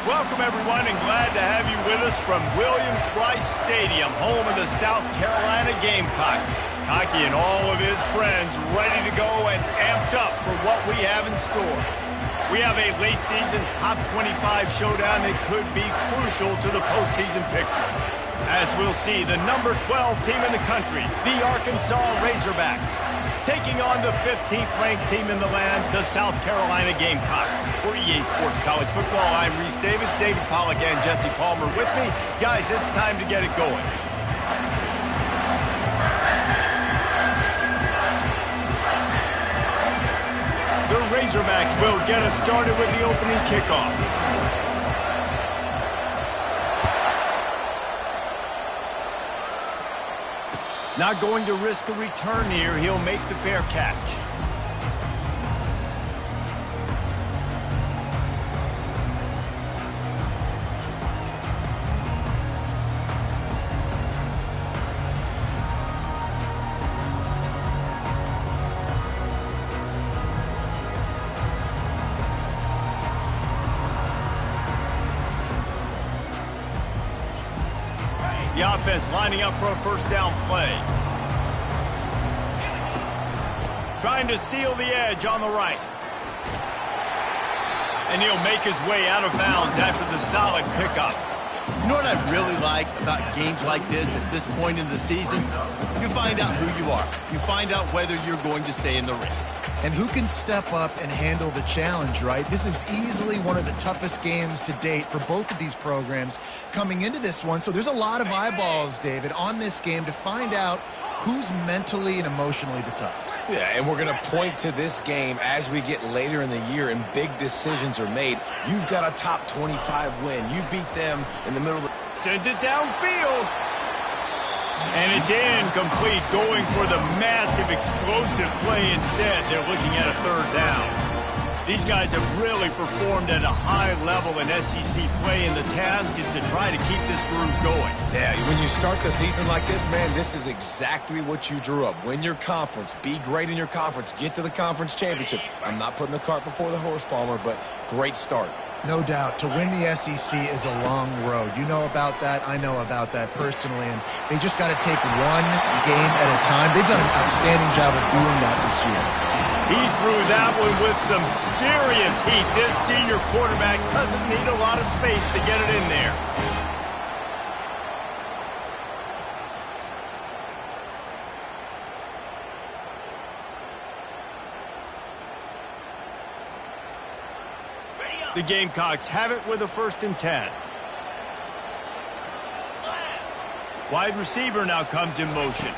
Welcome, everyone, and glad to have you with us from Williams-Brice Stadium, home of the South Carolina Gamecocks. Hockey and all of his friends ready to go and amped up for what we have in store. We have a late-season top 25 showdown that could be crucial to the postseason picture. As we'll see, the number 12 team in the country, the Arkansas Razorbacks, taking on the 15th-ranked team in the land, the South Carolina Gamecocks. For EA Sports College Football, I'm Reese Davis, David Pollack, and Jesse Palmer with me. Guys, it's time to get it going. The Razorbacks will get us started with the opening kickoff. Not going to risk a return here. He'll make the fair catch. The offense lining up for a first down play. Trying to seal the edge on the right. And he'll make his way out of bounds after the solid pickup. You know what I really like about games like this at this point in the season? You find out who you are. You find out whether you're going to stay in the race. And who can step up and handle the challenge, right? This is easily one of the toughest games to date for both of these programs coming into this one. So there's a lot of eyeballs, David, on this game to find out who's mentally and emotionally the toughest. Yeah, and we're going to point to this game as we get later in the year and big decisions are made. You've got a top 25 win. You beat them in the middle of the... Sends it downfield. And it's incomplete, going for the massive explosive play instead. They're looking at a third down. These guys have really performed at a high level in SEC play, and the task is to try to keep this groove going. Yeah, when you start the season like this, man, this is exactly what you drew up. Win your conference. Be great in your conference. Get to the conference championship. I'm not putting the cart before the horse, Palmer, but great start. No doubt. To win the SEC is a long road. You know about that. I know about that personally. And they just got to take one game at a time. They've done an outstanding job of doing that this year. He threw that one with some serious heat. This senior quarterback doesn't need a lot of space to get it in there. The Gamecocks have it with a 1st and 10. Wide receiver now comes in motion.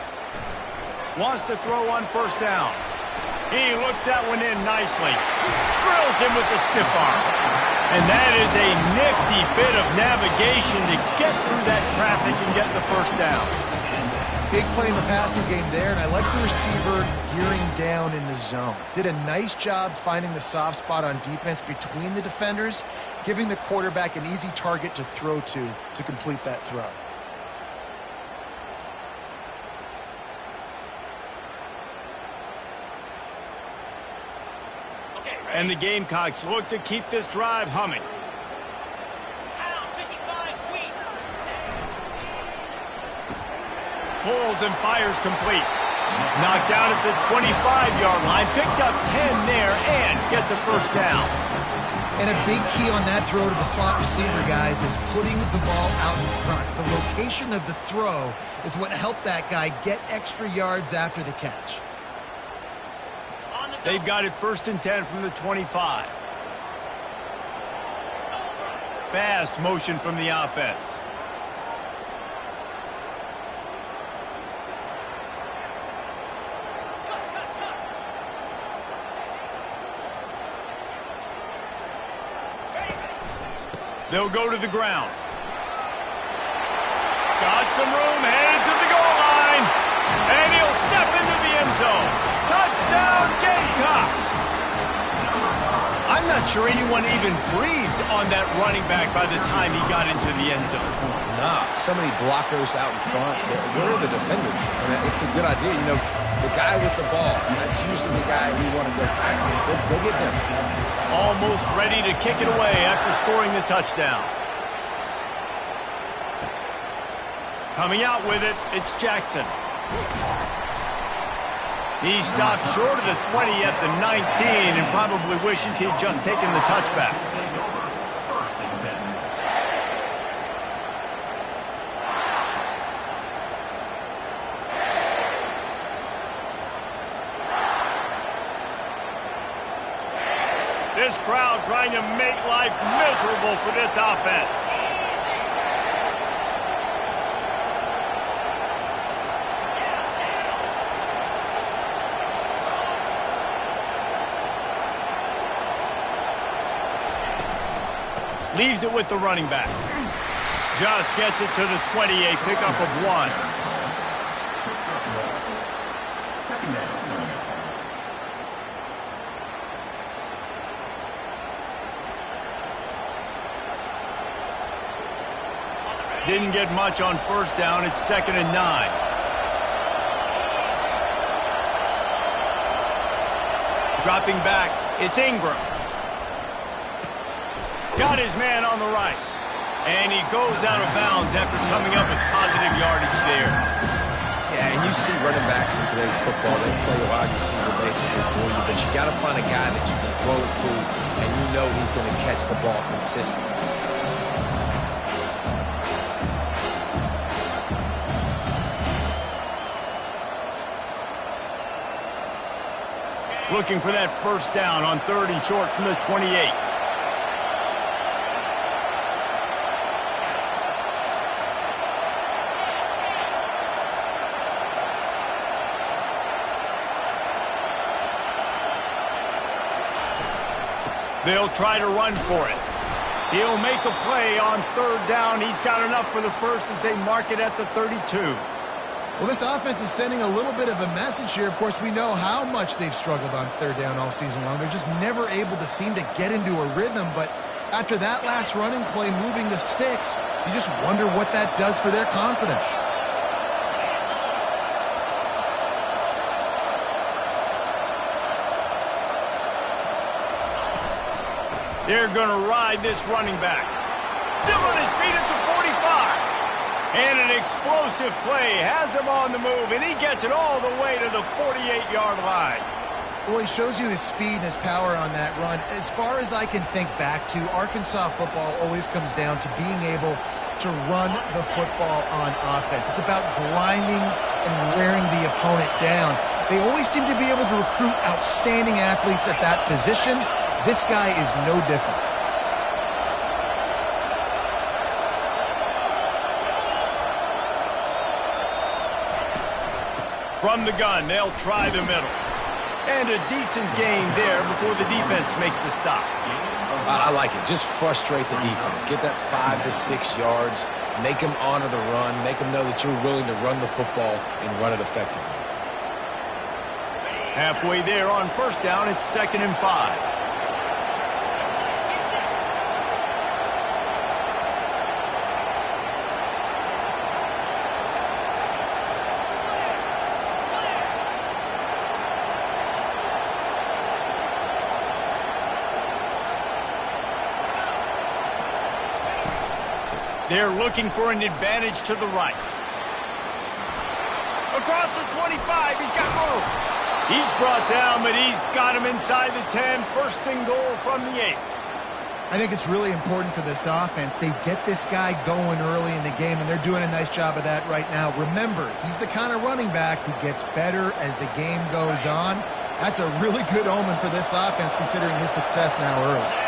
Wants to throw on 1st down. He looks that one in nicely. Drills him with the stiff arm. And that is a nifty bit of navigation to get through that traffic and get the 1st down. Big play in the passing game there, and I like the receiver gearing down in the zone. Did a nice job finding the soft spot on defense between the defenders, giving the quarterback an easy target to throw to complete that throw. And the Gamecocks look to keep this drive humming. Pulls and fires complete. Knocked down at the 25-yard line. Picked up 10 there and gets a 1st down. And a big key on that throw to the slot receiver, guys, is putting the ball out in front. The location of the throw is what helped that guy get extra yards after the catch. They've got it 1st and 10 from the 25. Fast motion from the offense. They'll go to the ground. Got some room, headed to the goal line. And he'll step into the end zone. Touchdown, Gamecocks! I'm not sure anyone even breathed on that running back by the time he got into the end zone. Nah, so many blockers out in front. Where are the defenders? And it's a good idea. You know, the guy with the ball, that's usually the guy we want to go tackle. Go get him. Almost ready to kick it away after scoring the touchdown. Coming out with it, it's Jackson. He stopped short of the 20 at the 19 and probably wishes he'd just taken the touchback. This crowd trying to make life miserable for this offense. Leaves it with the running back. Just gets it to the 28, pickup of 1. Didn't get much on first down. It's 2nd and 9. Dropping back, it's Ingram. Got his man on the right. And he goes out of bounds after coming up with positive yardage there. Yeah, and you see running backs in today's football, they play a wide receiver basically for you, but you got to find a guy that you can throw it to, and you know he's going to catch the ball consistently. Looking for that first down on 3rd and short from the 28. They'll try to run for it. He'll make a play on 3rd down. He's got enough for the first as they mark it at the 32. Well, this offense is sending a little bit of a message here. Of course, we know how much they've struggled on 3rd down all season long. They're just never able to seem to get into a rhythm. But after that last running play moving the sticks, you just wonder what that does for their confidence. They're going to ride this running back. Still on his feet at the 45. And an explosive play has him on the move, and he gets it all the way to the 48-yard line. Well, he shows you his speed and his power on that run. As far as I can think back to, Arkansas football always comes down to being able to run the football on offense. It's about grinding and wearing the opponent down. They always seem to be able to recruit outstanding athletes at that position. This guy is no different. From the gun, they'll try the middle. And a decent gain there before the defense makes the stop. I like it. Just frustrate the defense. Get that 5 to 6 yards. Make them honor the run. Make them know that you're willing to run the football and run it effectively. Halfway there on first down, it's 2nd and 5. They're looking for an advantage to the right. Across the 25, he's got room. He's brought down, but he's got him inside the 10. 1st and goal from the 8. I think it's really important for this offense. They get this guy going early in the game, and they're doing a nice job of that right now. Remember, he's the kind of running back who gets better as the game goes on. That's a really good omen for this offense, considering his success now early.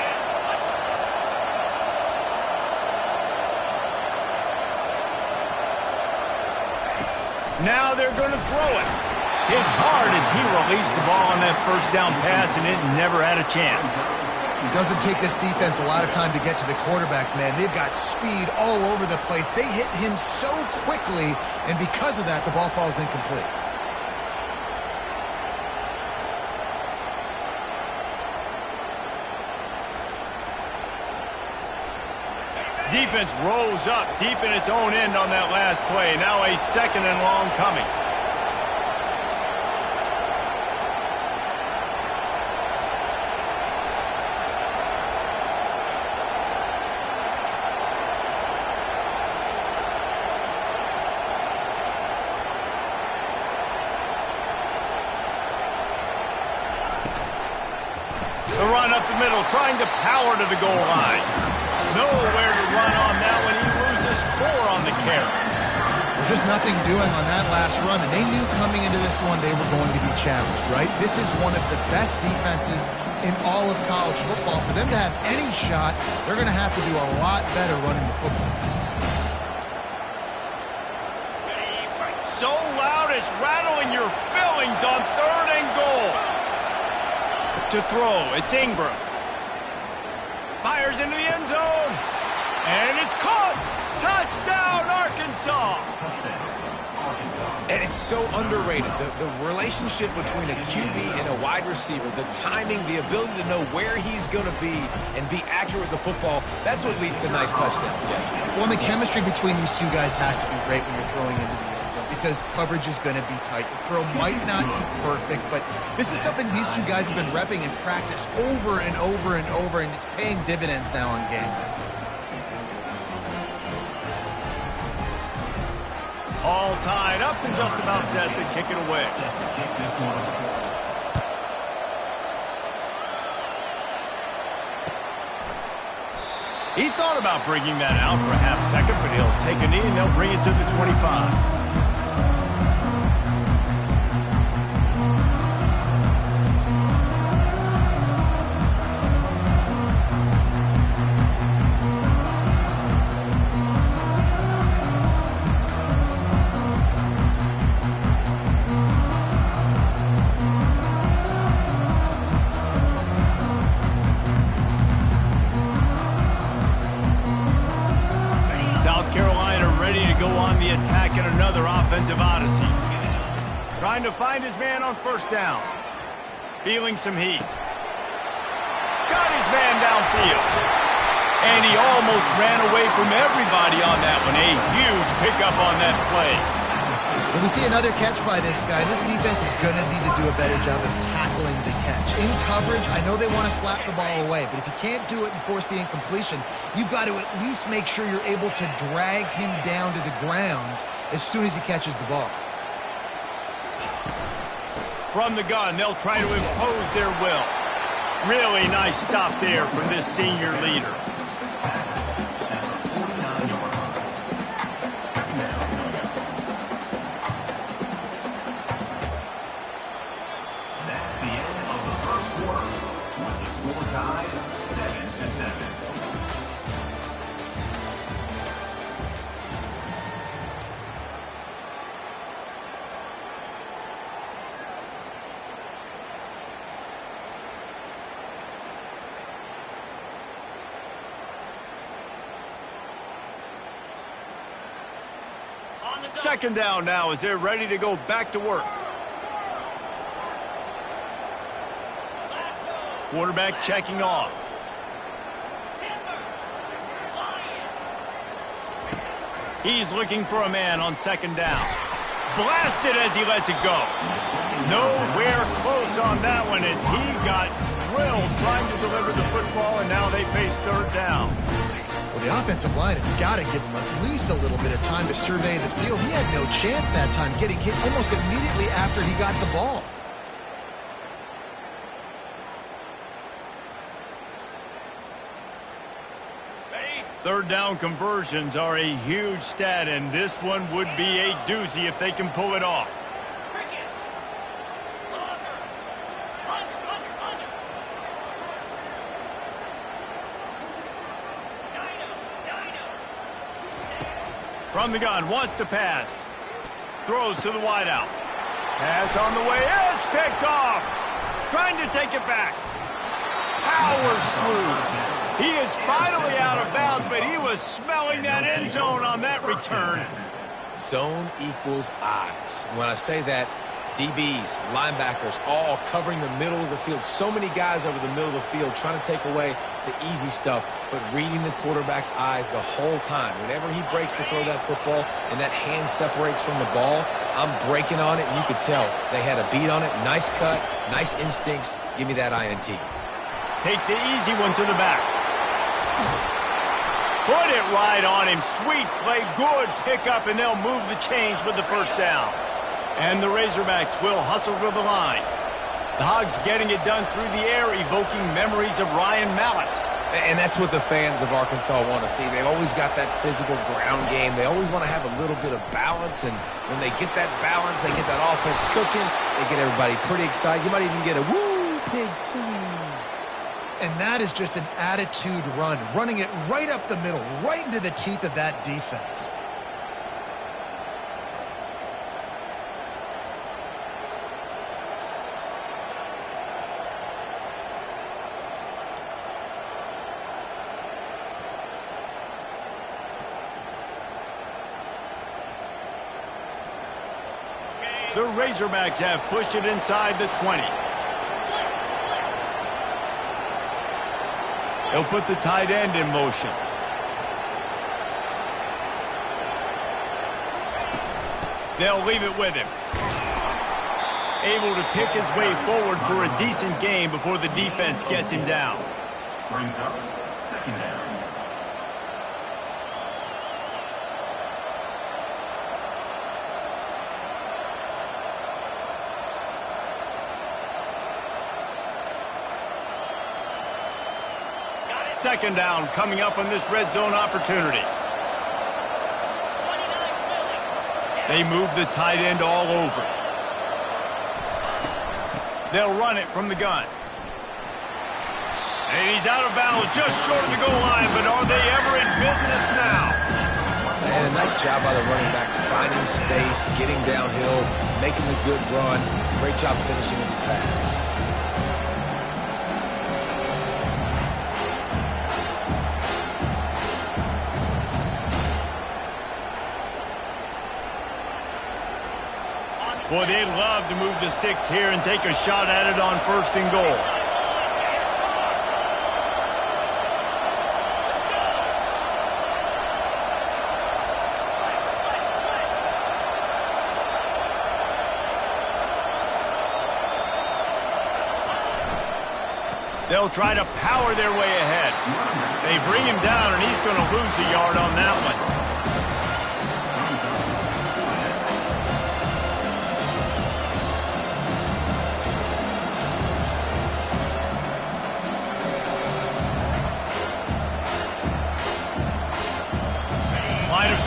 Now they're going to throw it. Hit hard as he released the ball on that first down pass, and it never had a chance. It doesn't take this defense a lot of time to get to the quarterback, man. They've got speed all over the place. They hit him so quickly, and because of that, the ball falls incomplete. Defense rose up deep in its own end on that last play. Now a 2nd and long coming. The run up the middle, trying to power to the goal line. Nowhere to run on that one. He loses 4 on the carry. There's just nothing doing on that last run, and they knew coming into this one they were going to be challenged, right? This is one of the best defenses in all of college football. For them to have any shot, they're going to have to do a lot better running the football. So loud it's rattling your fillings on 3rd and goal. To throw, it's Ingram. Fires into the end zone. And it's caught. Touchdown, Arkansas. And it's so underrated. The relationship between a QB and a wide receiver, the timing, the ability to know where he's going to be and be accurate with the football, that's what leads to nice touchdowns, Jesse. Well, and the chemistry between these two guys has to be great when you're throwing into the end zone because coverage is going to be tight. The throw might not be perfect, but this is something these two guys have been repping in practice over and over and over, and it's paying dividends now on game day. All tied up and just about set to kick it away. He thought about bringing that out for a half second, but he'll take a knee and they'll bring it to the 25. Offensive odyssey. Trying to find his man on 1st down. Feeling some heat. Got his man downfield. And he almost ran away from everybody on that one. A huge pickup on that play. When we see another catch by this guy, this defense is going to need to do a better job of tackling the catch. In coverage, I know they want to slap the ball away, but if you can't do it and force the incompletion, you've got to at least make sure you're able to drag him down to the ground as soon as he catches the ball. From the gun, they'll try to impose their will. Really nice stop there from this senior leader. That's the end of the 1st quarter with the score tied 7-7. Second down now as they're ready to go back to work. Quarterback checking off. He's looking for a man on 2nd down. Blasted as he lets it go. Nowhere close on that one as he got drilled trying to deliver the football, and now they face 3rd down. Well, the offensive line has got to give him at least a little bit of time to survey the field. He had no chance that time, getting hit almost immediately after he got the ball. Third down conversions are a huge stat, and this one would be a doozy if they can pull it off. From the gun, wants to pass. Throws to the wideout. Pass on the way. It's picked off. Trying to take it back. Powers through. He is finally out of bounds, but he was smelling that end zone on that return. Zone equals eyes. When I say that, DBs, linebackers, all covering the middle of the field. So many guys over the middle of the field trying to take away the easy stuff, but reading the quarterback's eyes the whole time. Whenever he breaks to throw that football and that hand separates from the ball, I'm breaking on it, and you could tell they had a beat on it. Nice cut, nice instincts. Give me that INT. Takes the easy one to the back. Put it right on him. Sweet play, good pickup, and they'll move the chains with the 1st down. And the Razorbacks will hustle to the line. The Hogs getting it done through the air, evoking memories of Ryan Mallett. And that's what the fans of Arkansas want to see. They've always got that physical ground game. They always want to have a little bit of balance, and when they get that balance, they get that offense cooking, they get everybody pretty excited. You might even get a woo, pig sing. And that is just an attitude run, running it right up the middle, right into the teeth of that defense. The Razorbacks have pushed it inside the 20. He'll put the tight end in motion. They'll leave it with him. Able to pick his way forward for a decent game before the defense gets him down. Brings up second down. Second down coming up on this red zone opportunity. They move the tight end all over. They'll run it from the gun. And he's out of bounds just short of the goal line, but are they ever in business now? And a nice job by the running back, finding space, getting downhill, making a good run. Great job finishing with his pass. Boy, they'd love to move the sticks here and take a shot at it on 1st and goal. They'll try to power their way ahead. They bring him down, and he's going to lose a yard on that one.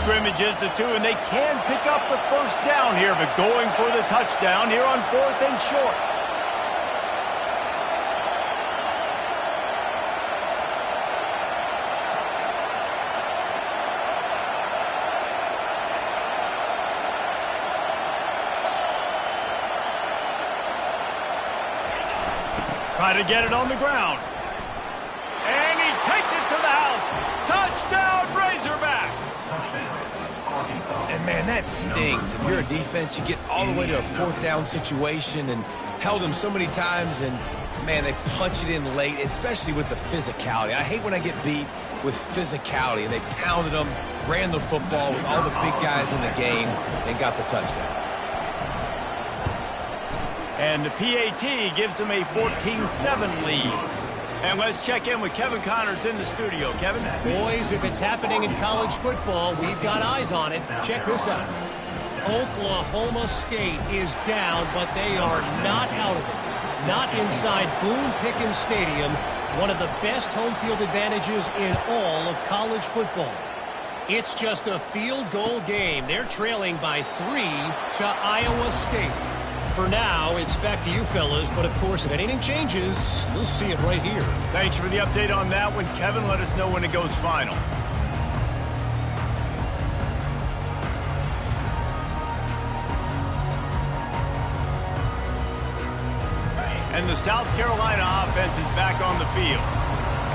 Scrimmage is the 2, and they can pick up the 1st down here, but going for the touchdown here on 4th and short. Try to get it on the ground. And he takes it to the house. Touchdown, Razorbacks! And, man, that stings. If you're a defense, you get all the way to a 4th down situation and held them so many times, and, man, they punch it in late, especially with the physicality. I hate when I get beat with physicality, and they pounded them, ran the football with all the big guys in the game, and got the touchdown. And the PAT gives them a 14-7 lead. And let's check in with Kevin Connors in the studio. Kevin? Boys, if it's happening in college football, we've got eyes on it. Check this out. Oklahoma State is down, but they are not out of it. Not inside Boone Pickens Stadium, one of the best home field advantages in all of college football. It's just a field goal game. They're trailing by 3 to Iowa State. For now, it's back to you fellas, but of course, if anything changes, you'll see it right here. Thanks for the update on that one, Kevin. Let us know when it goes final. And the South Carolina offense is back on the field.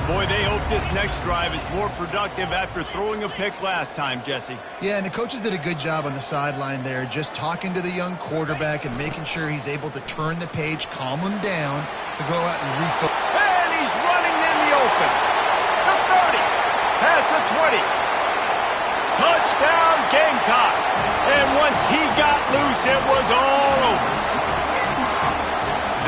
Boy, they hope this next drive is more productive after throwing a pick last time, Jesse. Yeah, and the coaches did a good job on the sideline there, just talking to the young quarterback and making sure he's able to turn the page, calm him down to go out and refocus. And he's running in the open. The 30, past the 20. Touchdown, Gamecocks. And once he got loose, it was all over.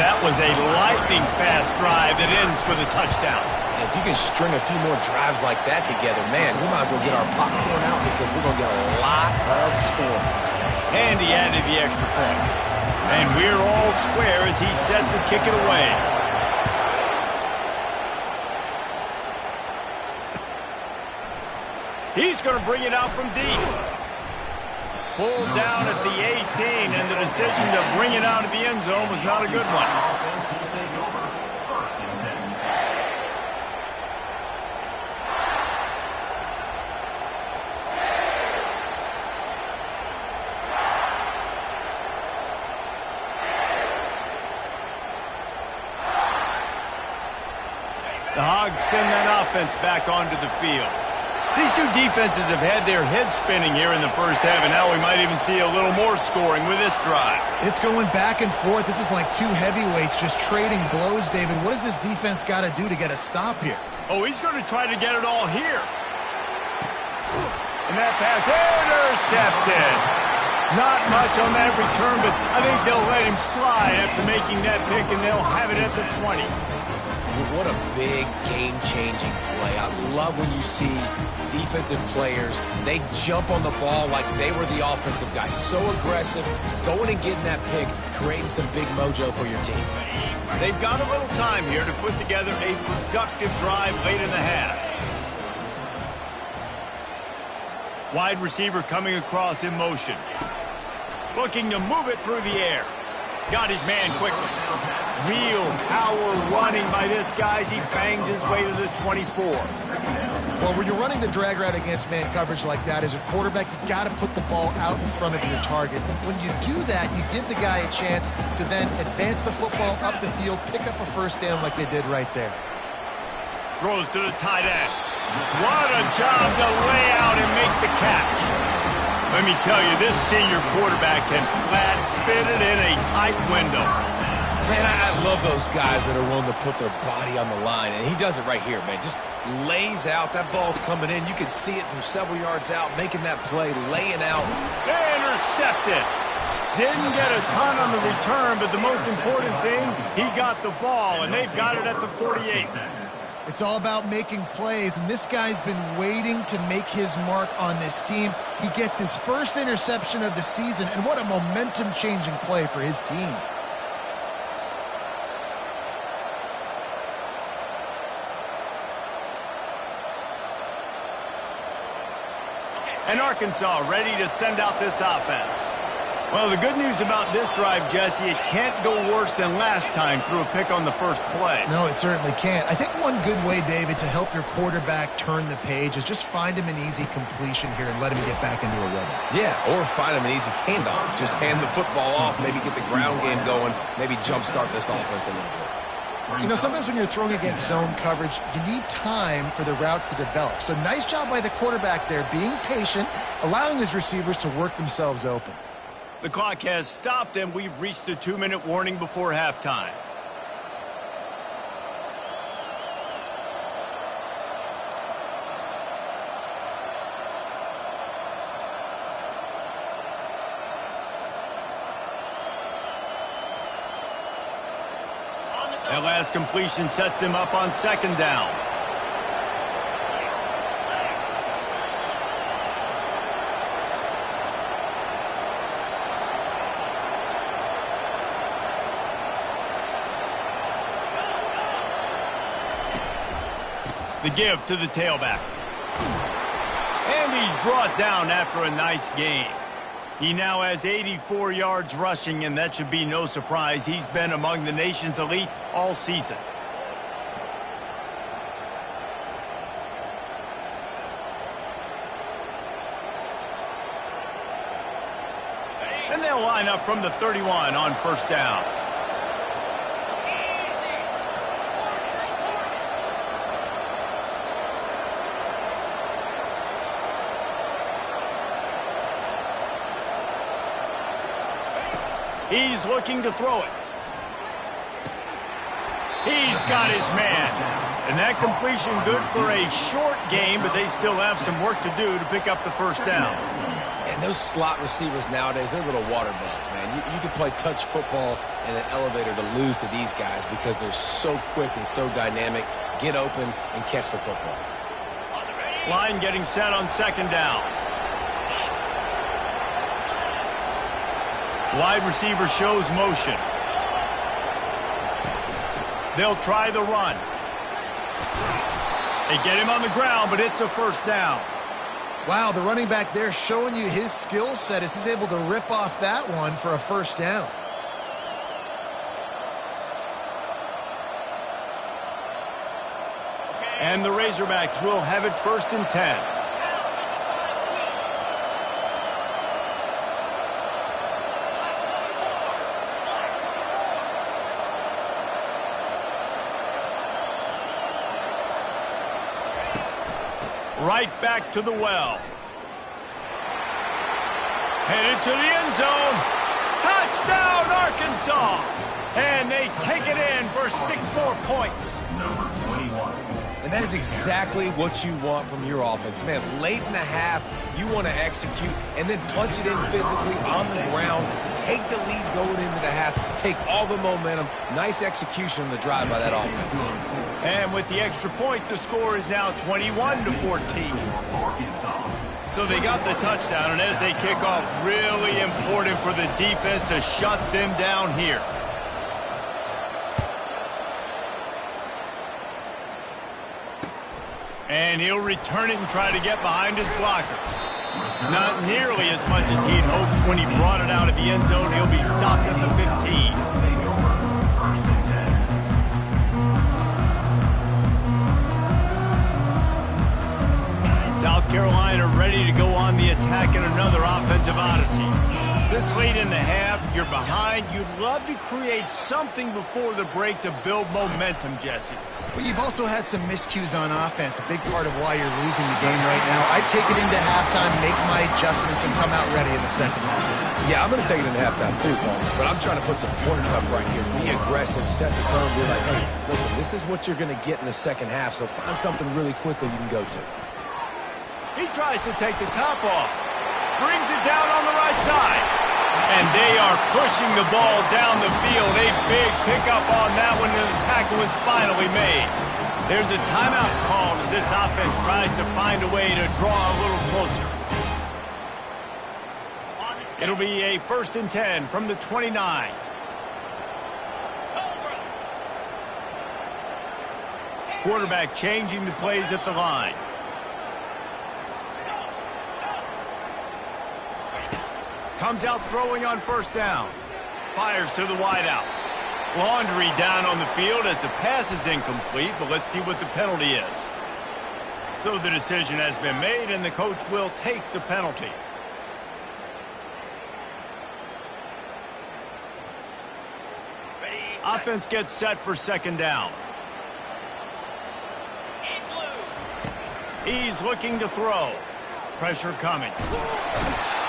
That was a lightning-fast drive that ends with a touchdown. If you can string a few more drives like that together, man, we might as well get our popcorn out because we're going to get a lot of scoring. And he added the extra point. And we're all square as he's set to kick it away. He's going to bring it out from deep. Pulled down at the 18, and the decision to bring it out of the end zone was not a good one. The Hogs send that offense back onto the field. These two defenses have had their heads spinning here in the first half, and now we might even see a little more scoring with this drive. It's going back and forth. This is like two heavyweights just trading blows, David. What does this defense got to do to get a stop here? Oh, he's going to try to get it all here. And that pass intercepted. Not much on that return, but I think they'll let him slide after making that pick, and they'll have it at the 20. What a big game-changing play. I love when you see defensive players, they jump on the ball like they were the offensive guy. So aggressive, going and getting that pick, creating some big mojo for your team. They've got a little time here to put together a productive drive late in the half. Wide receiver coming across in motion. Looking to move it through the air. Got his man quickly. Real power running by this guy as he bangs his way to the 24. Well, when you're running the drag route against man coverage like that, as a quarterback, you got to put the ball out in front of your target. When you do that, you give the guy a chance to then advance the football up the field, pick up a first down like they did right there. Throws to the tight end. What a job to lay out and make the catch. Let me tell you, this senior quarterback can flat fit it in a tight window. Man, I love those guys that are willing to put their body on the line, and he does it right here, man. Just lays out. That ball's coming in. You can see it from several yards out, making that play, laying out. Intercepted. Didn't get a ton on the return, but the most important thing, he got the ball, and they've got it at the 48. It's all about making plays, and this guy's been waiting to make his mark on this team. He gets his first interception of the season, and what a momentum-changing play for his team. And Arkansas ready to send out this offense. Well, the good news about this drive, Jesse, it can't go worse than last time through a pick on the first play. No, it certainly can't. I think one good way, David, to help your quarterback turn the page is just find him an easy completion here and let him get back into a rhythm. Yeah, or find him an easy handoff. Just hand the football off, maybe get the ground game going, maybe jumpstart this offense a little bit. You know, sometimes when you're throwing against zone coverage, you need time for the routes to develop. So nice job by the quarterback there, being patient, allowing his receivers to work themselves open. The clock has stopped, and we've reached the 2-minute warning before halftime. That last completion sets him up on second down. The give to the tailback. And he's brought down after a nice gain. He now has 84 yards rushing, and that should be no surprise. He's been among the nation's elite all season. And they'll line up from the 31 on first down. He's looking to throw it. He's got his man. And that completion good for a short game, but they still have some work to do to pick up the first down. And those slot receivers nowadays, they're little water bugs, man. You can play touch football in an elevator to lose to these guys because they're so quick and so dynamic. Get open and catch the football. Line getting set on second down. Wide receiver shows motion. They'll try the run. They get him on the ground, but it's a first down. Wow, the running back there showing you his skill set as he's able to rip off that one for a first down. And the Razorbacks will have it 1st and 10. Right back to the well. Headed to the end zone. Touchdown, Arkansas! And they take it in for 6 more points. Number 21. And that is exactly what you want from your offense. Man, late in the half, you want to execute and then punch it in physically on the ground. Take the lead going into the half. Take all the momentum. Nice execution on the drive by that offense. And with the extra point, the score is now 21-14. So they got the touchdown, and as they kick off, really important for the defense to shut them down here. And he'll return it and try to get behind his blockers. Not nearly as much as he'd hoped when he brought it out of the end zone. He'll be stopped at the 15. South Carolina ready to go on the attack in another offensive odyssey. This late in the half, you're behind. You'd love to create something before the break to build momentum, Jesse. But you've also had some miscues on offense, a big part of why you're losing the game right now. I'd take it into halftime, make my adjustments, and come out ready in the second half. Yeah, I'm going to take it into halftime too, Paul. But I'm trying to put some points up right here. Be aggressive, set the tone, be like, hey, listen, this is what you're going to get in the second half, so find something really quickly you can go to. He tries to take the top off. Brings it down on the right side. And they are pushing the ball down the field. A big pickup on that one, and the tackle was finally made. There's a timeout called as this offense tries to find a way to draw a little closer. It'll be a 1st and 10 from the 29. Quarterback changing the plays at the line. Comes out throwing on 1st down. Fires to the wideout. Laundry down on the field as the pass is incomplete, but let's see what the penalty is. So the decision has been made, and the coach will take the penalty. Offense gets set for 2nd down. He's looking to throw. Pressure coming.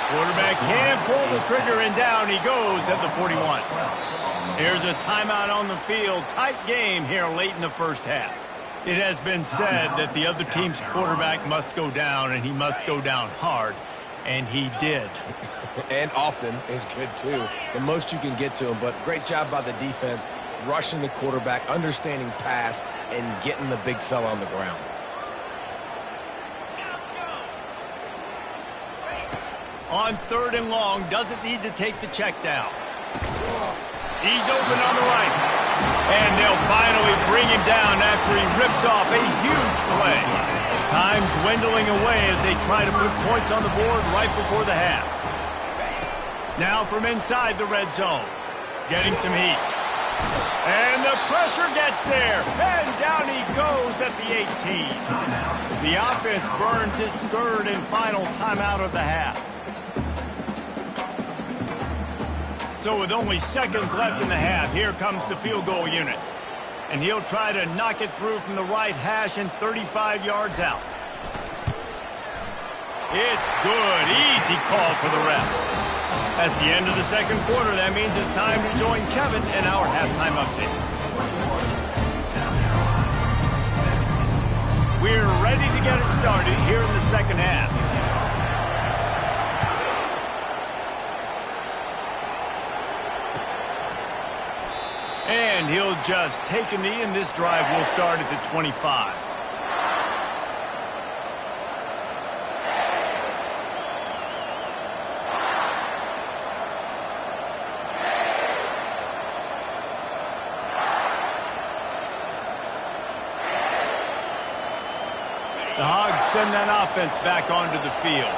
Quarterback can pull the trigger, and down he goes at the 41. Here's a timeout on the field. Tight game here late in the first half. It has been said that the other team's quarterback must go down, and he must go down hard, and he did. And often is good, too. The most you can get to him, but great job by the defense, rushing the quarterback, understanding pass, and getting the big fella on the ground. On 3rd and long, doesn't need to take the check down. He's open on the right. And they'll finally bring him down after he rips off a huge play. Time dwindling away as they try to put points on the board right before the half. Now from inside the red zone. Getting some heat. And the pressure gets there. And down he goes at the 18. The offense burns its 3rd and final timeout of the half. So with only seconds left in the half, here comes the field goal unit. And he'll try to knock it through from the right hash and 35 yards out. It's good. Easy call for the refs. That's the end of the second quarter. That means it's time to join Kevin in our halftime update. We're ready to get it started here in the second half. And he'll just take a knee, and this drive will start at the 25. The Hogs send that offense back onto the field.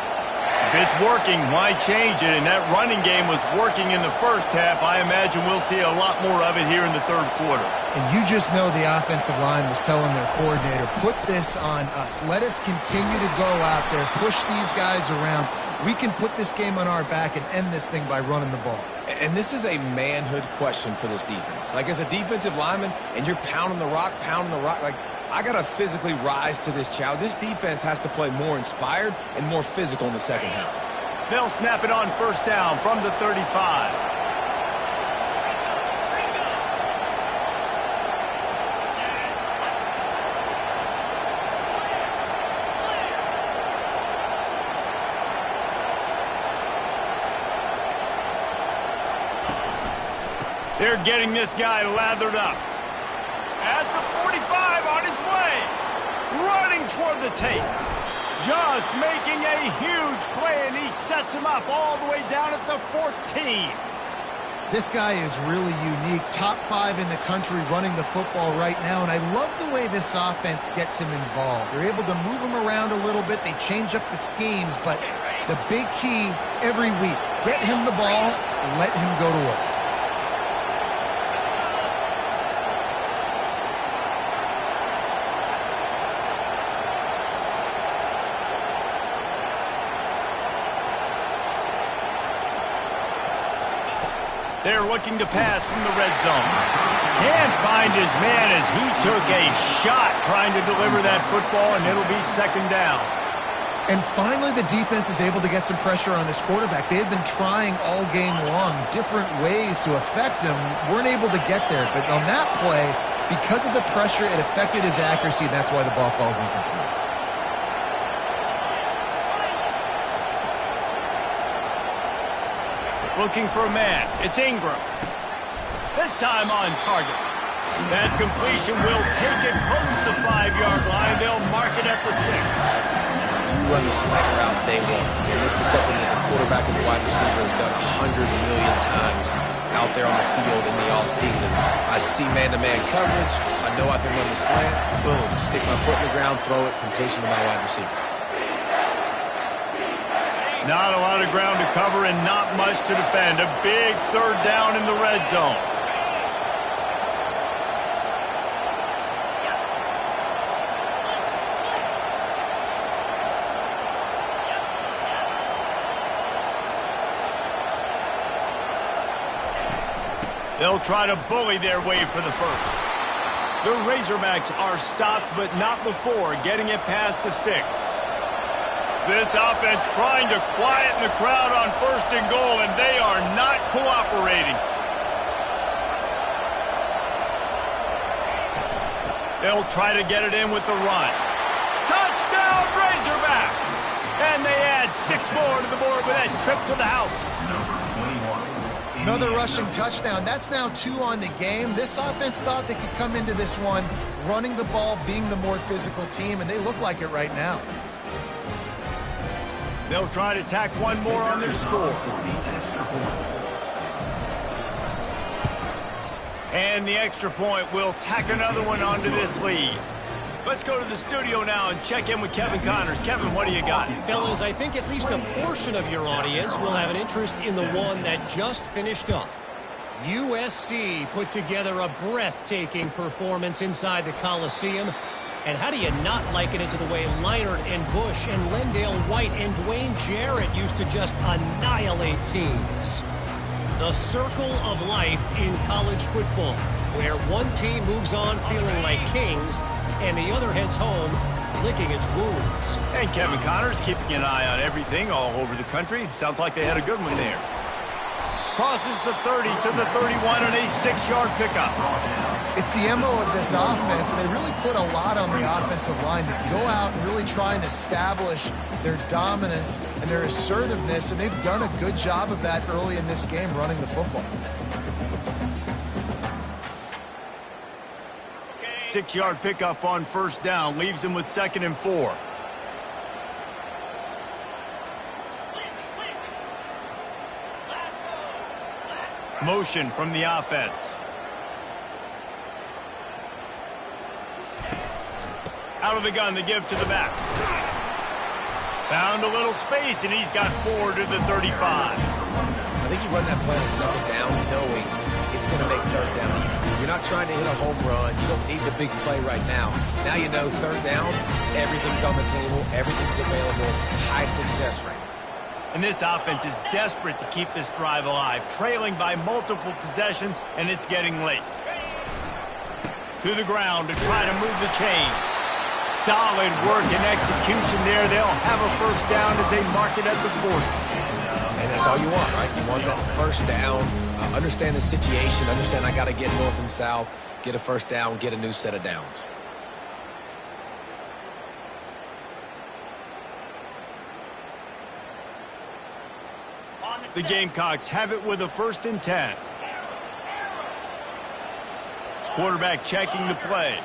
If it's working, why change it? And that running game was working in the first half. I imagine we'll see a lot more of it here in the third quarter. And you just know the offensive line was telling their coordinator, put this on us. Let us continue to go out there, push these guys around. We can put this game on our back and end this thing by running the ball. And this is a manhood question for this defense. Like, as a defensive lineman, and you're pounding the rock, like, I got to physically rise to this challenge. This defense has to play more inspired and more physical in the second half. They'll snap it on first down from the 35. They're getting this guy lathered up. At the 45, on his way. Running toward the tape. Just making a huge play, and he sets him up all the way down at the 14. This guy is really unique. Top 5 in the country running the football right now, and I love the way this offense gets him involved. They're able to move him around a little bit. They change up the schemes, but the big key every week, get him the ball, let him go to work. They're looking to pass from the red zone. Can't find his man as he took a shot trying to deliver that football, and it'll be second down. And finally, the defense is able to get some pressure on this quarterback. They had been trying all game long different ways to affect him. Weren't able to get there. But on that play, because of the pressure, it affected his accuracy, and that's why the ball falls incomplete. Looking for a man. It's Ingram. This time on target. That completion will take it close to the 5-yard line. They'll mark it at the 6. You run the slant route day one, and this is something that the quarterback and the wide receiver has done 100 million times out there on the field in the offseason. I see man-to-man coverage. I know I can run the slant. Boom. Stick my foot in the ground, throw it, completion to my wide receiver. Not a lot of ground to cover and not much to defend. A big third down in the red zone. They'll try to bully their way for the first. The Razorbacks are stopped, but not before getting it past the sticks. This offense trying to quieten the crowd on first and goal, and they are not cooperating. They'll try to get it in with the run. Touchdown, Razorbacks! And they add 6 more to the board with that trip to the house. Another rushing touchdown. That's now 2 on the game. This offense thought they could come into this one running the ball, being the more physical team, and they look like it right now. They'll try to tack one more on their score. And the extra point will tack another one onto this lead. Let's go to the studio now and check in with Kevin Connors. Kevin, what do you got? Fellas, I think at least a portion of your audience will have an interest in the one that just finished up. USC put together a breathtaking performance inside the Coliseum. And how do you not liken it to the way Leinart and Bush and Lendale White and Dwayne Jarrett used to just annihilate teams? The circle of life in college football, where one team moves on feeling like kings and the other heads home licking its wounds. And Kevin Connors keeping an eye on everything all over the country. Sounds like they had a good one there. Crosses the 30 to the 31 on a 6-yard pickup. It's the MO of this offense, and they really put a lot on the offensive line to go out and really try and establish their dominance and their assertiveness, and they've done a good job of that early in this game running the football. 6-yard pickup on first down leaves them with 2nd and 4. Motion from the offense. Out of the gun to give to the back. Found a little space, and he's got 4 to the 35. I think you run that play on second down knowing it's going to make third down easy. You're not trying to hit a home run. You don't need the big play right now. Now you know third down, everything's on the table, everything's available, high success rate. And this offense is desperate to keep this drive alive, trailing by multiple possessions, and it's getting late. To the ground to try to move the chains. Solid work and execution there. They'll have a first down as they mark it at the 40. And that's all you want, right? You want that first down, understand the situation, understand I got to get north and south, get a first down, get a new set of downs. The Gamecocks have it with a 1st and 10. Quarterback checking the play.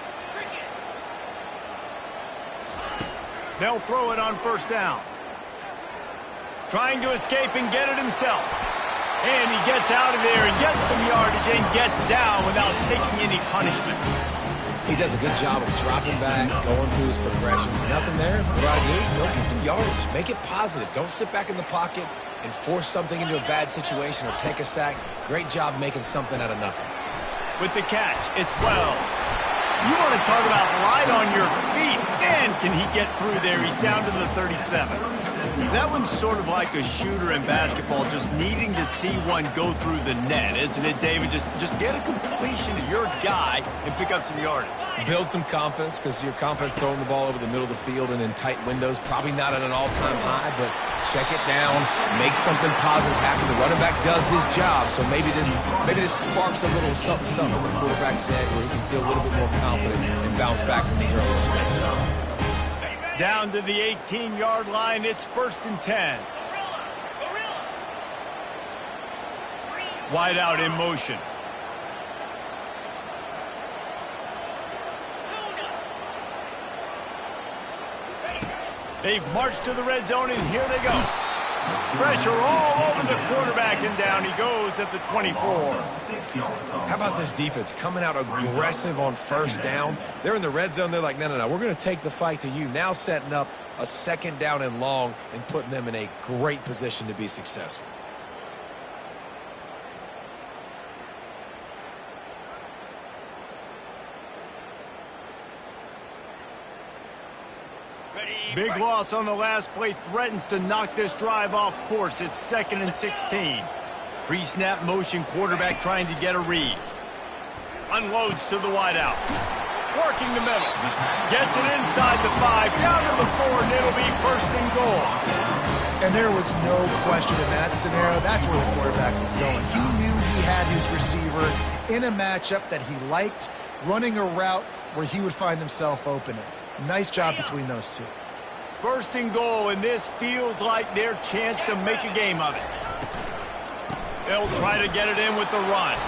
They'll throw it on first down. Trying to escape and get it himself. And he gets out of there and gets some yardage and gets down without taking any punishment. He does a good job of dropping back, going through his progressions. Nothing there. What do I do? Go get some yardage. Make it positive. Don't sit back in the pocket and force something into a bad situation or take a sack. Great job making something out of nothing. With the catch, it's Wells. You want to talk about light on your feet. Man, can he get through there. He's down to the 37. That one's sort of like a shooter in basketball, just needing to see one go through the net, isn't it, David? Just get a completion to your guy and pick up some yardage. Build some confidence, because your confidence throwing the ball over the middle of the field and in tight windows, probably not at an all-time high, but check it down, make something positive happen. The running back does his job, so maybe this sparks a little something in the quarterback's head where he can feel a little bit more confident and bounce back from these early mistakes. Down to the 18-yard line, it's 1st and 10. Wide out in motion. They've marched to the red zone, and here they go. Pressure all over the quarterback, and down he goes at the 24. How about this defense coming out aggressive on first down? They're in the red zone. They're like, no, we're going to take the fight to you. Now setting up a second down and long and putting them in a great position to be successful. Big loss on the last play threatens to knock this drive off course. It's 2nd and 16. Pre-snap motion, quarterback trying to get a read. Unloads to the wideout. Working the middle. Gets it inside the 5, down to the 4, and it'll be 1st and goal. And there was no question in that scenario. That's where the quarterback was going. He knew he had his receiver in a matchup that he liked, running a route where he would find himself opening. Nice job between those two. 1st and goal, and this feels like their chance to make a game of it. They'll try to get it in with the run.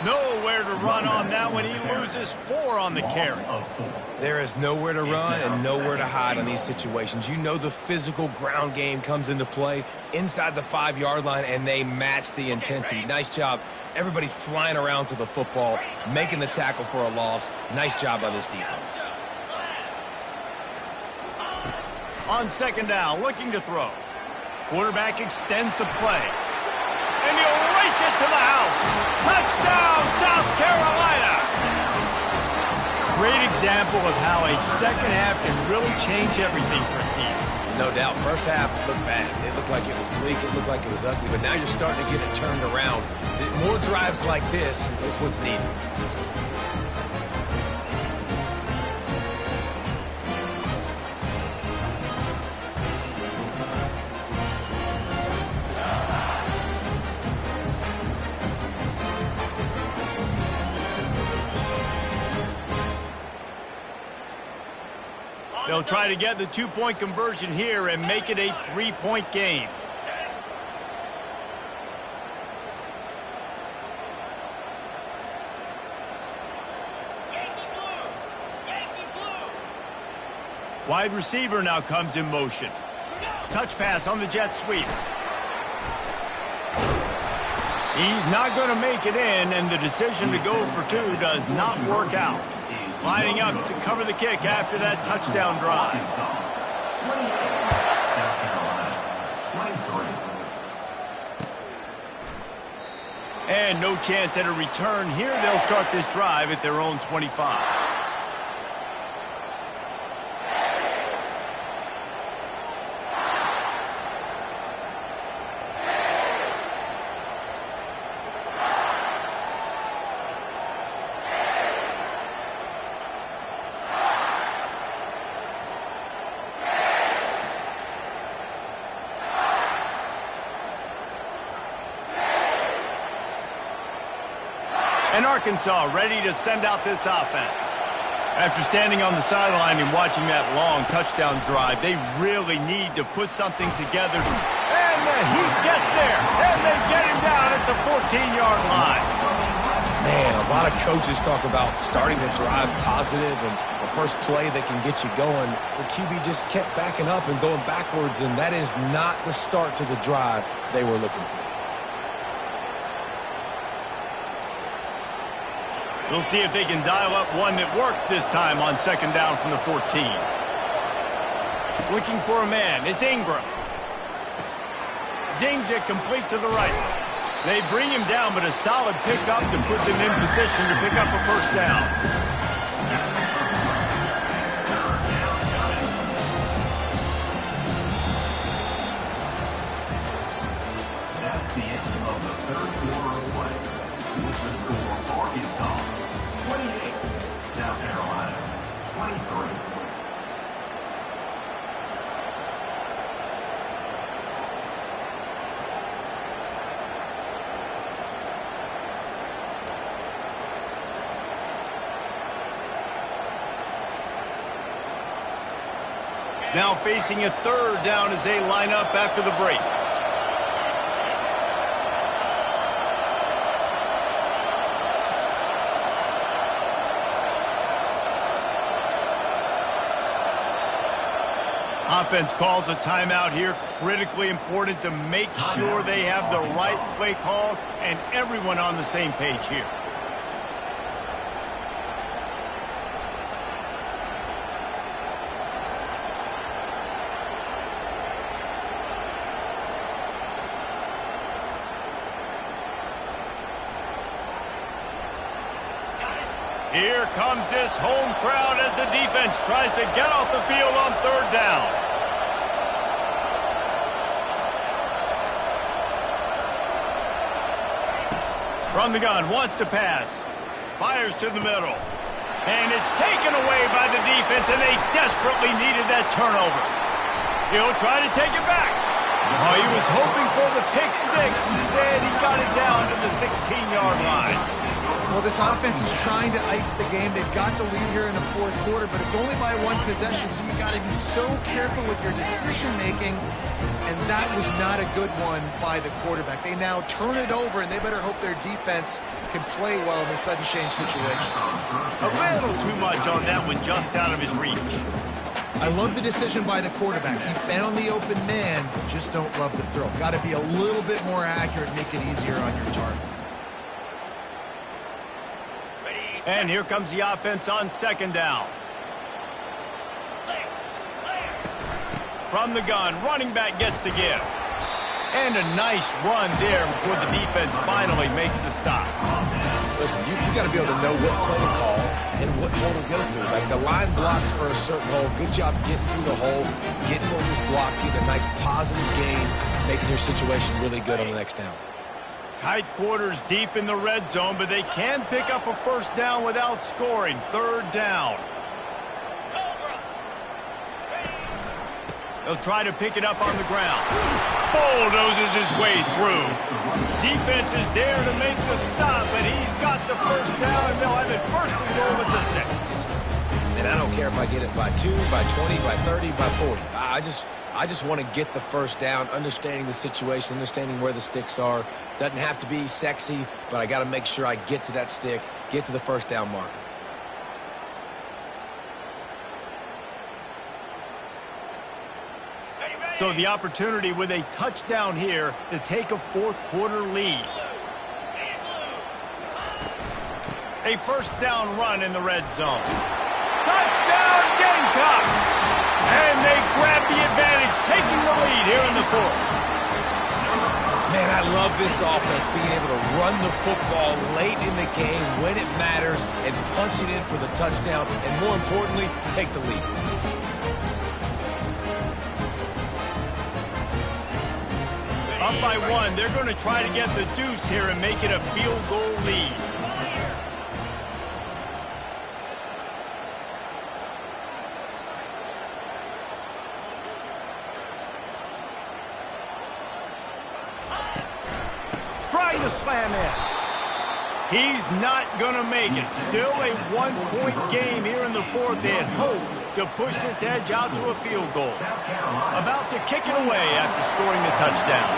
Nowhere to run on that one. He loses 4 on the carry. There is nowhere to run and nowhere to hide on these situations. You know the physical ground game comes into play inside the 5-yard line, and they match the intensity. Nice job. Everybody flying around to the football, making the tackle for a loss. Nice job by this defense. On 2nd down, looking to throw. Quarterback extends the play. And he'll race it to the house. Touchdown, South Carolina! Great example of how a second half can really change everything for a team. No doubt. First half looked bad. It looked like it was bleak. It looked like it was ugly. But now you're starting to get it turned around. More drives like this is what's needed. They'll try to get the 2-point conversion here and make it a 3-point game. Wide receiver now comes in motion. Touch pass on the jet sweep. He's not going to make it in, and the decision to go for 2 does not work out. Lining up to cover the kick after that touchdown drive. And no chance at a return here. They'll start this drive at their own 25. And Arkansas ready to send out this offense. After standing on the sideline and watching that long touchdown drive, they really need to put something together. And the Heat gets there, and they get him down at the 14-yard line. Man, a lot of coaches talk about starting the drive positive and the first play that can get you going. The QB just kept backing up and going backwards, and that is not the start to the drive they were looking for. We'll see if they can dial up one that works this time on second down from the 14. Looking for a man. It's Ingram. Zings it complete to the right. They bring him down, but a solid pickup to put them in position to pick up a first down. That's the end of the third quarter of play. With the score, Arkansas 28, South Carolina 23. Now facing a third down as they line up after the break. Offense calls a timeout here. Critically important to make sure they have the right play call and everyone on the same page here. Here comes this home crowd as the defense tries to get off the field on third down. From the gun, wants to pass. Fires to the middle. And it's taken away by the defense, and they desperately needed that turnover. He'll try to take it back. Oh, he was hoping for the pick six. Instead, he got it down to the 16-yard line. Well, this offense is trying to ice the game. They've got the lead here in the fourth quarter, but it's only by one possession, so you got to be so careful with your decision-making, and that was not a good one by the quarterback. They now turn it over, and they better hope their defense can play well in this sudden change situation. A little too much on that one, just out of his reach. I love the decision by the quarterback. He found the open man, just don't love the throw. Got to be a little bit more accurate, make it easier on your target. And here comes the offense on second down. From the gun, running back gets to give. And a nice run there before the defense finally makes the stop. Listen, you got to be able to know what play to call and what hole to go through. Like the line blocks for a certain hole. Good job getting through the hole, getting what was blocked, getting a nice positive gain, making your situation really good on the next down. Tight quarters deep in the red zone, but they can pick up a first down without scoring. Third down. They'll try to pick it up on the ground. Bulldozes his way through. Defense is there to make the stop, but he's got the first down, and they'll have it first and goal at the 6. And I don't care if I get it by 2, by 20, by 30, by 40. I just want to get the first down, understanding the situation, understanding where the sticks are. Doesn't have to be sexy, but I got to make sure I get to that stick, get to the first down marker. So the opportunity with a touchdown here to take a fourth quarter lead. A first down run in the red zone. Touchdown Gamecocks! And they grab the advantage, taking the lead here in the fourth. Man, I love this offense, being able to run the football late in the game when it matters and punch it in for the touchdown, and more importantly, take the lead. Up by one, they're going to try to get the deuce here and make it a field goal lead. Trying to slam in. He's not going to make it. Still a one-point game here in the fourth. They had hoped to push this edge out to a field goal. About to kick it away after scoring the touchdown.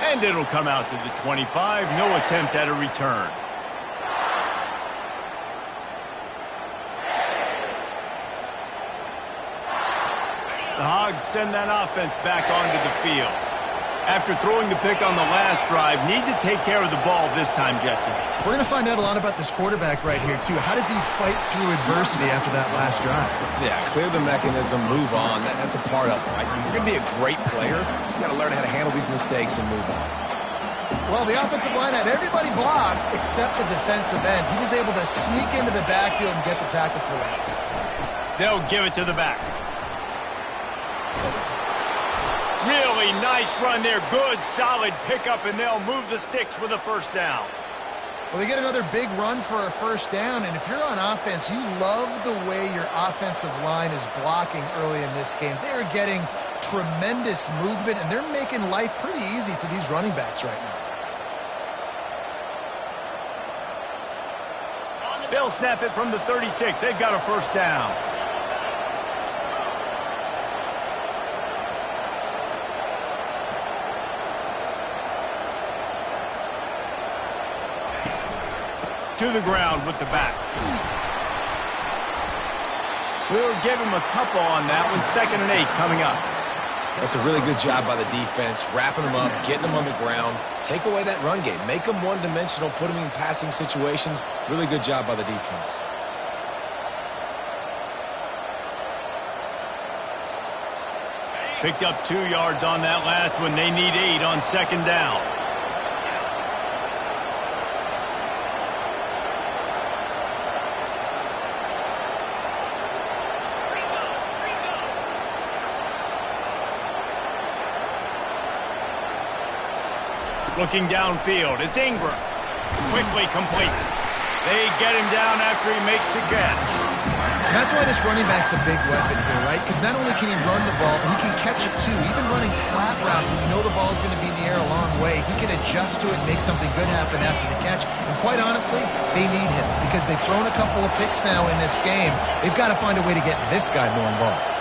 And it'll come out to the 25. No attempt at a return. The Hogs send that offense back onto the field. After throwing the pick on the last drive, need to take care of the ball this time, Jesse. We're going to find out a lot about this quarterback right here, too. How does he fight through adversity after that last drive? Yeah, clear the mechanism, move on. That's a part of it, right? If you're going to be a great player, you got to learn how to handle these mistakes and move on. Well, the offensive line had everybody blocked except the defensive end. He was able to sneak into the backfield and get the tackle for loss. They'll give it to the back. Really nice run there. Good, solid pickup, and they'll move the sticks with a first down. Well, they get another big run for a first down, and if you're on offense, you love the way your offensive line is blocking early in this game. They're getting tremendous movement, and they're making life pretty easy for these running backs right now. They'll snap it from the 36. They've got a first down. To the ground with the back. We'll give him a couple on that one. 2nd and 8 coming up. That's a really good job by the defense, wrapping them up, getting them on the ground. Take away that run game. Make them one-dimensional, put them in passing situations. Really good job by the defense. Picked up 2 yards on that last one. They need 8 on 2nd down. Looking downfield, it's Ingram. Quickly complete. They get him down after he makes the catch. And that's why this running back's a big weapon here, right? Because not only can he run the ball, but he can catch it too. Even running flat routes when you know the ball's going to be in the air a long way, he can adjust to it and make something good happen after the catch. And quite honestly, they need him because they've thrown a couple of picks now in this game. They've got to find a way to get this guy more involved.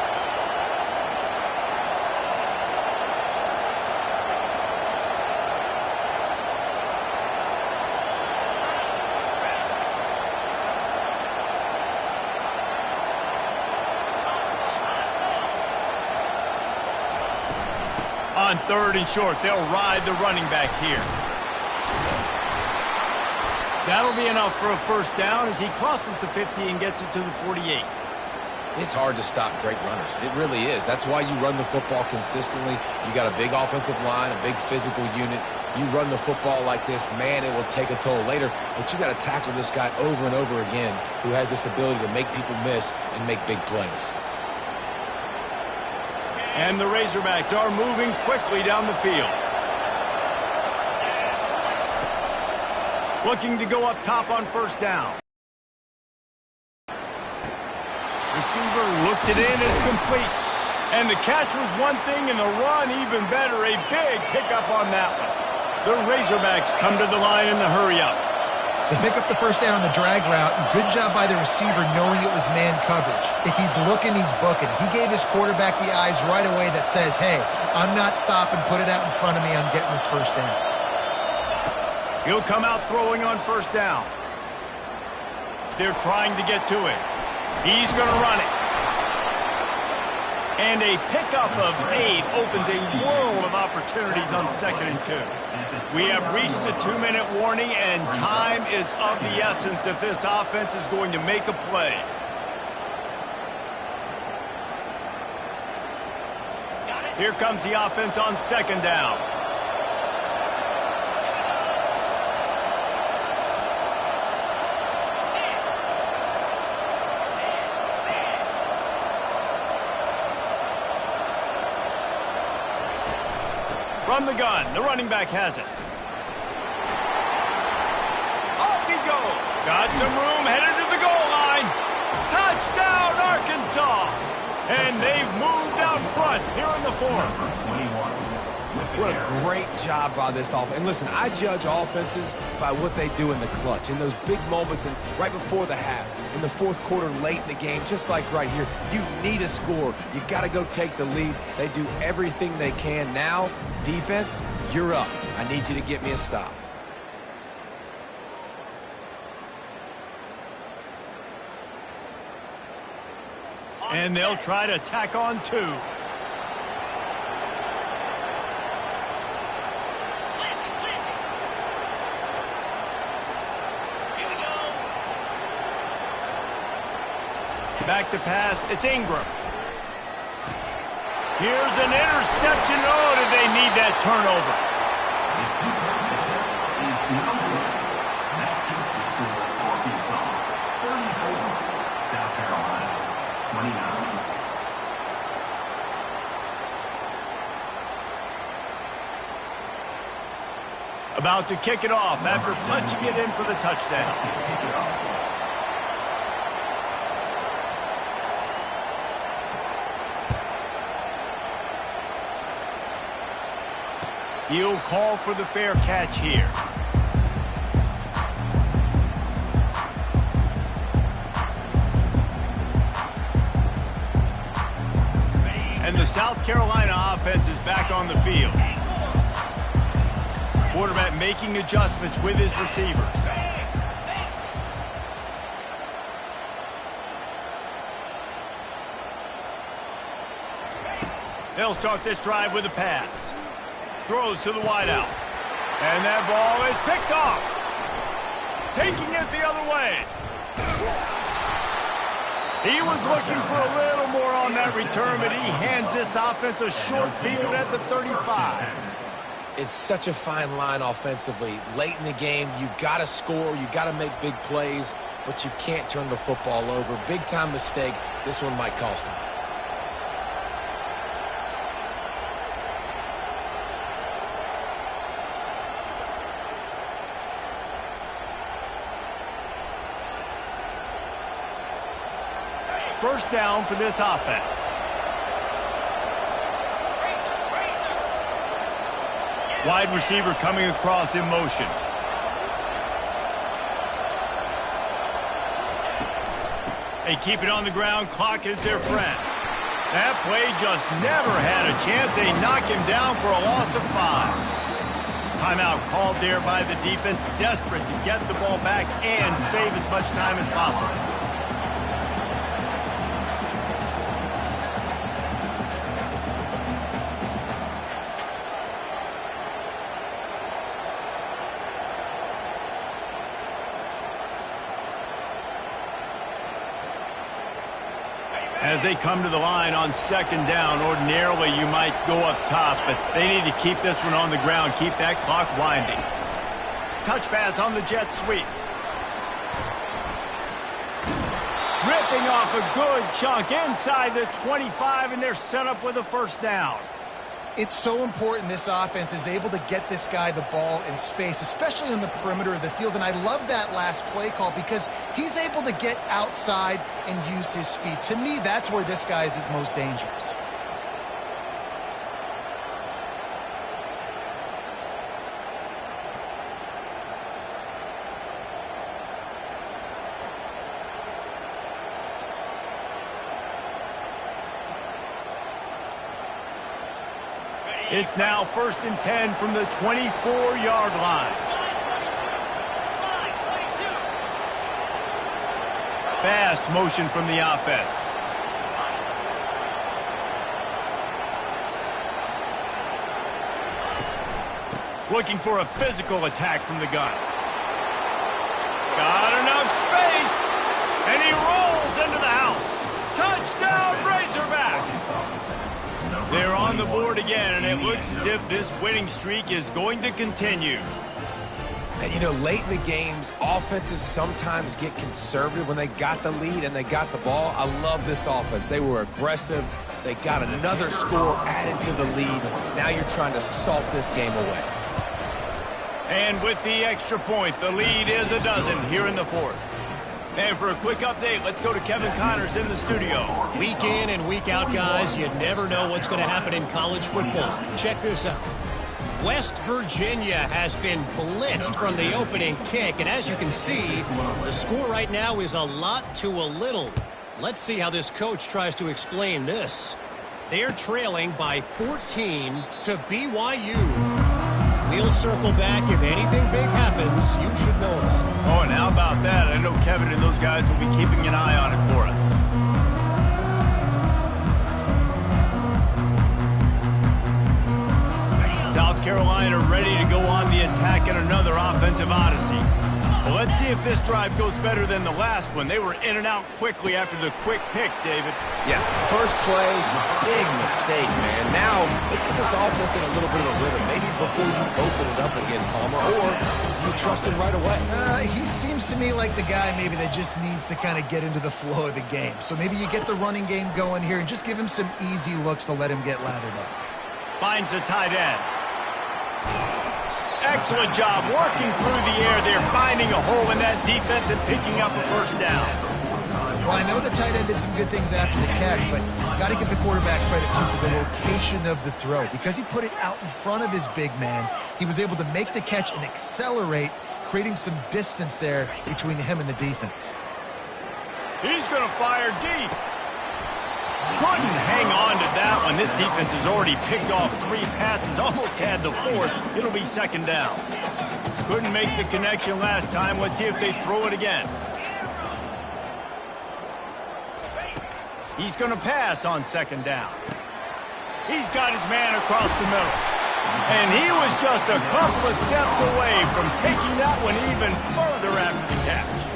On 3rd and short, they'll ride the running back here. That'll be enough for a first down as he crosses the 50 and gets it to the 48. It's hard to stop great runners. It really is. That's why you run the football consistently. You got a big offensive line, a big physical unit. You run the football like this, man, it will take a toll later. But you got to tackle this guy over and over again who has this ability to make people miss and make big plays. And the Razorbacks are moving quickly down the field. Looking to go up top on first down. Receiver looks it in, it's complete. And the catch was one thing, and the run even better. A big pickup on that one. The Razorbacks come to the line in the hurry-up. They pick up the first down on the drag route. Good job by the receiver knowing it was man coverage. If he's looking, he's booking. He gave his quarterback the eyes right away that says, hey, I'm not stopping. Put it out in front of me. I'm getting this first down. He'll come out throwing on first down. They're trying to get to it. He's going to run it. And a pickup of 8 opens a world of opportunities on 2nd and 2. We have reached the 2-minute warning, and time is of the essence if this offense is going to make a play. Here comes the offense on 2nd down. From the gun, the running back has it. Off he goes. Got some room, headed to the goal line. Touchdown, Arkansas! And they've moved out front here in the 4th. What a great job by this offense. And listen, I judge offenses by what they do in the clutch, in those big moments and right before the half, in the 4th quarter, late in the game, just like right here. You need a score. You got to go take the lead. They do everything they can. Now, defense, you're up. I need you to get me a stop. And they'll try to tack on 2. Back to pass, it's Ingram. Here's an interception. Oh, did they need that turnover? That keeps the score Arkansas 34, South Carolina 29. About to kick it off after punching it in for the touchdown. He'll call for the fair catch here. And the South Carolina offense is back on the field. Quarterback making adjustments with his receivers. They'll start this drive with a pass. Throws to the wideout. And that ball is picked off. Taking it the other way. He was looking for a little more on that return, but he hands this offense a short field at the 35. It's such a fine line offensively. Late in the game, you got to score, you got to make big plays, but you can't turn the football over. Big-time mistake. This one might cost him. First down for this offense. Wide receiver coming across in motion. They keep it on the ground. Clock is their friend. That play just never had a chance. They knock him down for a loss of 5. Timeout called there by the defense, desperate to get the ball back and save as much time as possible. As they come to the line on 2nd down, ordinarily you might go up top, but they need to keep this one on the ground, keep that clock winding. Touch pass on the jet sweep. Ripping off a good chunk inside the 25, and they're set up with a first down. It's so important this offense is able to get this guy the ball in space, especially on the perimeter of the field. And I love that last play call because he's able to get outside and use his speed. To me, that's where this guy is most dangerous. It's now 1st and 10 from the 24-yard line. Fast motion from the offense. Looking for a physical attack from the gun. Got enough space. And he rolls into the house. Touchdown, Razorbacks! They're on the board again, and it looks as if this winning streak is going to continue. And, you know, late in the games, offenses sometimes get conservative when they got the lead and they got the ball. I love this offense. They were aggressive. They got another score added to the lead. Now you're trying to salt this game away. And with the extra point, the lead is a dozen here in the fourth. And for a quick update, let's go to Kevin Connors in the studio. Week in and week out, guys, you never know what's going to happen in college football. Check this out. West Virginia has been blitzed from the opening kick, and as you can see, the score right now is a lot to a little. Let's see how this coach tries to explain this. They're trailing by 14 to BYU. We'll circle back. If anything big happens, you should know about it. Oh, and how about that? I know Kevin and those guys will be keeping an eye on it for us. South Carolina ready to go on the attack in another offensive odyssey. Well, let's see if this drive goes better than the last one. They were in and out quickly after the quick pick, David. Yeah, first play, big mistake, man. Now, let's get this offense in a little bit of a rhythm. Maybe before you open it up again, Palmer, or do you trust him right away? He seems to me like the guy maybe that just needs to kind of get into the flow of the game. So maybe you get the running game going here and just give him some easy looks to let him get lathered up. Finds the tight end. Excellent job working through the air. They're finding a hole in that defense and picking up a first down. Well, I know the tight end did some good things after the catch, but got to give the quarterback credit too for the location of the throw. Because he put it out in front of his big man, he was able to make the catch and accelerate, creating some distance there between him and the defense. He's going to fire deep. Couldn't hang on to that one. This defense has already picked off 3 passes, almost had the 4th. It'll be second down. Couldn't make the connection last time. Let's see if they throw it again. He's going to pass on second down. He's got his man across the middle. And he was just a couple of steps away from taking that one even further after the catch.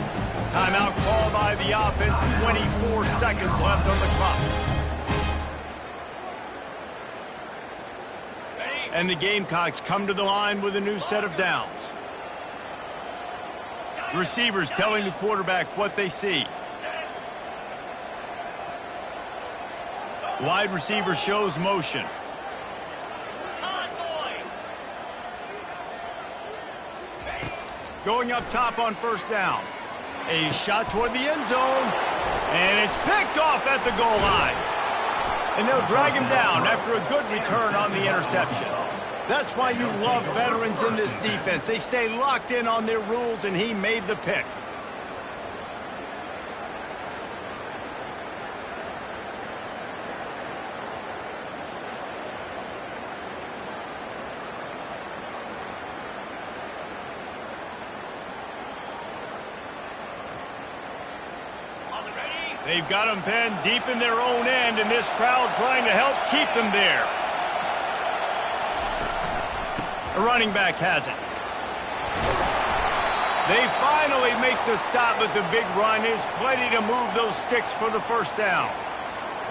Timeout called by the offense, 24 seconds left on the clock. And the Gamecocks come to the line with a new set of downs. The receivers telling the quarterback what they see. Wide receiver shows motion. Going up top on first down. A shot toward the end zone. And it's picked off at the goal line. And they'll drag him down after a good return on the interception. That's why you love veterans in this defense. They stay locked in on their rules, and he made the pick. They've got them pinned deep in their own end, and this crowd trying to help keep them there. The running back has it. They finally make the stop, but the big run is plenty to move those sticks for the first down.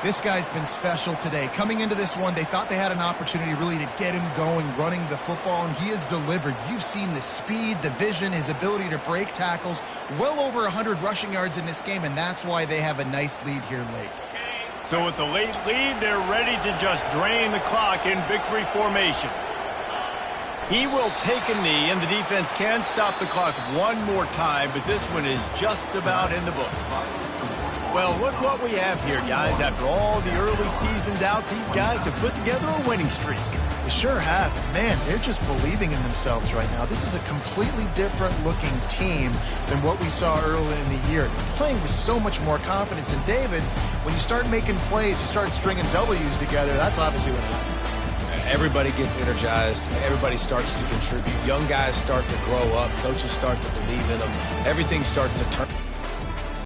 This guy's been special today. Coming into this one, they thought they had an opportunity really to get him going, running the football, and he has delivered. You've seen the speed, the vision, his ability to break tackles. Well over 100 rushing yards in this game, and that's why they have a nice lead here late. So with the late lead, they're ready to just drain the clock in victory formation. He will take a knee, and the defense can stop the clock one more time, but this one is just about in the books. Well, look what we have here, guys. After all the early season doubts, these guys have put together a winning streak. They sure have. Man, they're just believing in themselves right now. This is a completely different-looking team than what we saw early in the year. They're playing with so much more confidence. And, David, when you start making plays, you start stringing W's together, that's obviously what happens. Everybody gets energized. Everybody starts to contribute. Young guys start to grow up. Coaches start to believe in them. Everything starts to turn.